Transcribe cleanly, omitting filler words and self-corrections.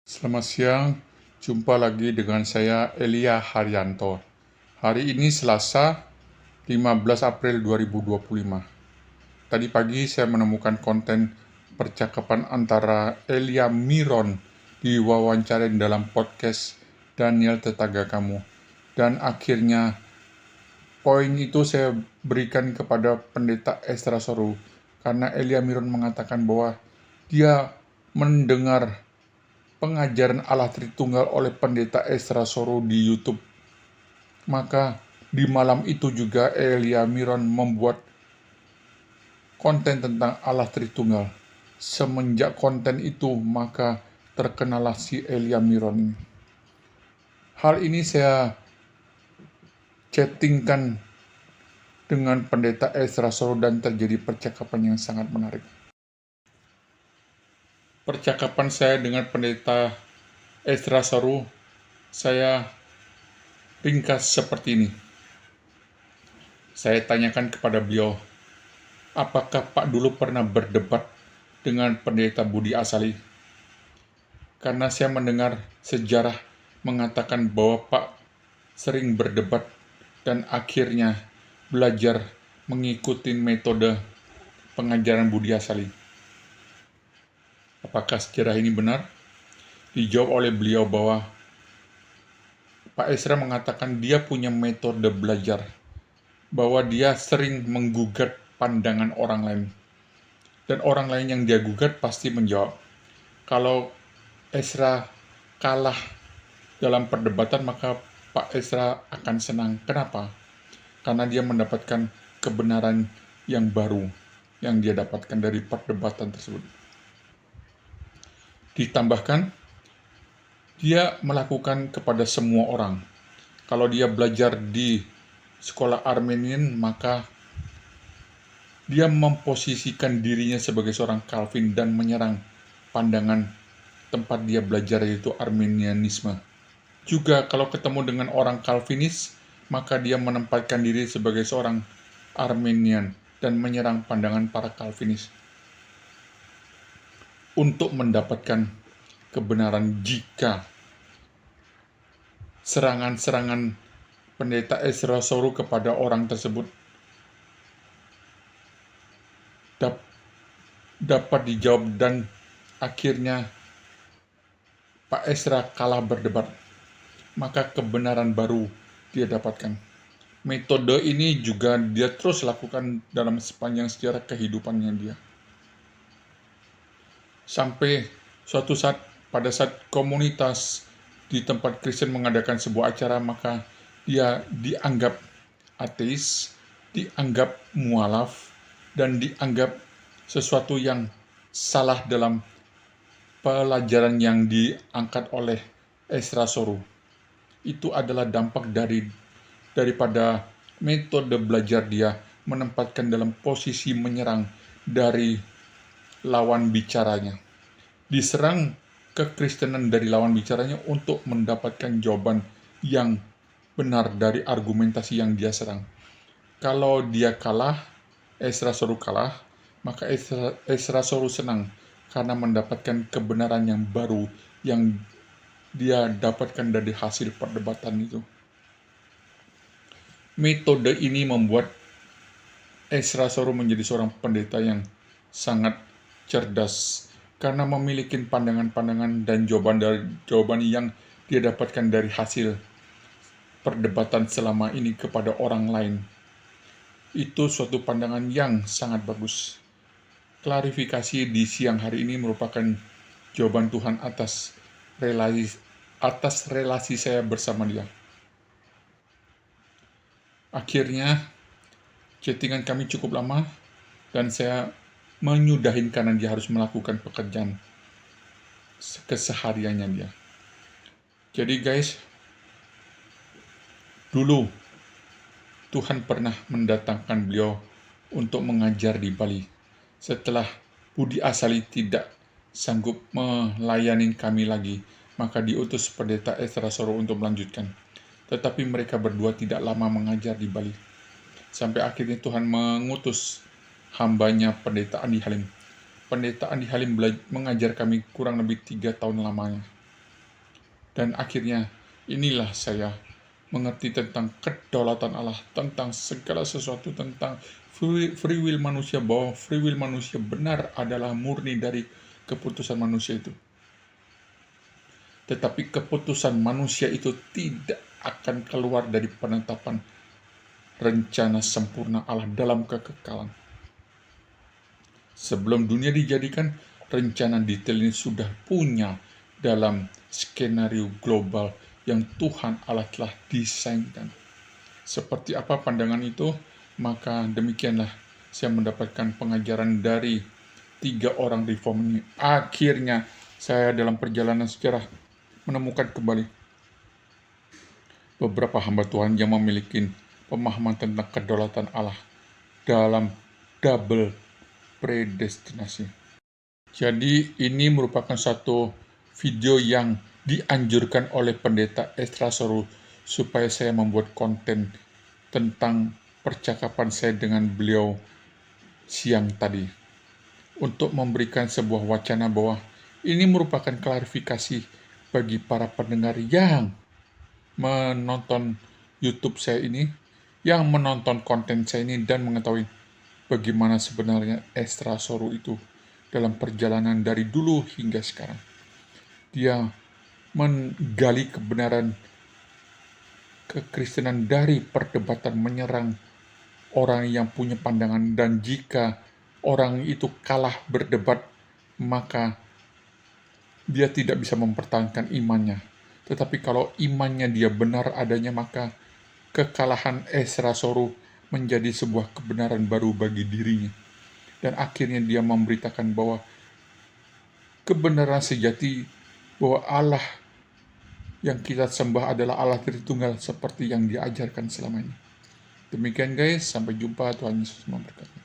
Selamat siang, jumpa lagi dengan saya Elia Haryanto. Hari ini Selasa, 15 April 2025. Tadi pagi saya menemukan konten percakapan antara Elia Miron diwawancarain dalam podcast Daniel Tetangga Kamu. Dan akhirnya poin itu saya berikan kepada Pendeta Esra Soru karena Elia Miron mengatakan bahwa dia mendengar pengajaran Allah Tritunggal oleh Pendeta Esra Soru di YouTube. Maka di malam itu juga Elia Miron membuat konten tentang Allah Tritunggal. Semenjak konten itu maka terkenalah si Elia Miron. Hal ini saya chattingkan dengan Pendeta Esra Soru dan terjadi percakapan yang sangat menarik. Percakapan saya dengan Pendeta Esra Soru saya ringkas seperti ini. Saya tanyakan kepada beliau, apakah Pak dulu pernah berdebat dengan Pendeta Budi Asali? Karena saya mendengar sejarah mengatakan bahwa Pak sering berdebat dan akhirnya belajar mengikuti metode pengajaran Budi Asali. Apakah sejarah ini benar? Dijawab oleh beliau bahwa Pak Esra mengatakan dia punya metode belajar, bahwa dia sering menggugat pandangan orang lain. Dan orang lain yang dia gugat pasti menjawab. Kalau Esra kalah dalam perdebatan, maka Pak Esra akan senang. Kenapa? Karena dia mendapatkan kebenaran yang baru yang dia dapatkan dari perdebatan tersebut. Ditambahkan, dia melakukan kepada semua orang. Kalau dia belajar di sekolah Armenian, maka dia memposisikan dirinya sebagai seorang Calvin dan menyerang pandangan tempat dia belajar, yaitu Arminianisme. Juga kalau ketemu dengan orang Calvinis, maka dia menempatkan diri sebagai seorang Arminian dan menyerang pandangan para Calvinis untuk mendapatkan kebenaran. Jika serangan-serangan Pendeta Esra Soru kepada orang tersebut dapat dijawab dan akhirnya Pak Esra kalah berdebat, maka kebenaran baru dia dapatkan. Metode ini juga dia terus lakukan dalam sepanjang sejarah kehidupannya dia. Sampai suatu saat, pada saat komunitas di tempat Kristen mengadakan sebuah acara, maka dia dianggap ateis, dianggap mualaf, dan dianggap sesuatu yang salah dalam pelajaran yang diangkat oleh Esra Soru. Itu adalah dampak daripada metode belajar dia menempatkan dalam posisi menyerang dari lawan bicaranya. Diserang kekristenan dari lawan bicaranya untuk mendapatkan jawaban yang benar dari argumentasi yang dia serang. Kalau dia kalah, Esra Soru kalah, maka Esra Soru senang karena mendapatkan kebenaran yang baru yang dia dapatkan dari hasil perdebatan itu. Metode ini membuat Esra Soru menjadi seorang pendeta yang sangat cerdas karena memiliki pandangan-pandangan dan jawaban yang dia dapatkan dari hasil perdebatan selama ini kepada orang lain. Itu suatu pandangan yang sangat bagus. Klarifikasi di siang hari ini merupakan jawaban Tuhan atas relasi saya bersama dia. Akhirnya, chattingan kami cukup lama dan saya menyudahin karena dia harus melakukan pekerjaan kesehariannya dia. Jadi guys, dulu Tuhan pernah mendatangkan beliau untuk mengajar di Bali. Setelah Budi Asali tidak sanggup melayani kami lagi, maka diutus Pendeta Esra Soru untuk melanjutkan. Tetapi mereka berdua tidak lama mengajar di Bali. Sampai akhirnya Tuhan mengutus hambanya Pendeta Andi Halim. Pendeta Andi Halim mengajar kami kurang lebih 3 tahun lamanya. Dan akhirnya inilah saya mengerti tentang kedaulatan Allah, tentang segala sesuatu, tentang free will manusia, bahwa free will manusia benar adalah murni dari keputusan manusia itu. Tetapi keputusan manusia itu tidak akan keluar dari penetapan rencana sempurna Allah dalam kekekalan. Sebelum dunia dijadikan, rencana detail ini sudah punya dalam skenario global yang Tuhan Allah telah desainkan. Seperti apa pandangan itu? Maka demikianlah saya mendapatkan pengajaran dari 3 orang reform ini. Akhirnya saya dalam perjalanan sejarah menemukan kembali beberapa hamba Tuhan yang memiliki pemahaman tentang kedaulatan Allah dalam double predestinasi. Jadi ini merupakan satu video yang dianjurkan oleh pendeta Ezra Soru supaya saya membuat konten tentang percakapan saya dengan beliau siang tadi, untuk memberikan sebuah wacana bahwa ini merupakan klarifikasi bagi para pendengar yang menonton YouTube saya ini, yang menonton konten saya ini, dan mengetahui bagaimana sebenarnya Ezra Soru itu dalam perjalanan dari dulu hingga sekarang. Dia menggali kebenaran kekristenan dari perdebatan, menyerang orang yang punya pandangan, dan jika orang itu kalah berdebat, maka dia tidak bisa mempertahankan imannya. Tetapi kalau imannya dia benar adanya, maka kekalahan Ezra Soru menjadi sebuah kebenaran baru bagi dirinya. Dan akhirnya dia memberitakan bahwa kebenaran sejati, bahwa Allah yang kita sembah adalah Allah Tritunggal seperti yang diajarkan selama ini. Demikian guys, sampai jumpa, Tuhan Yesus memberkati.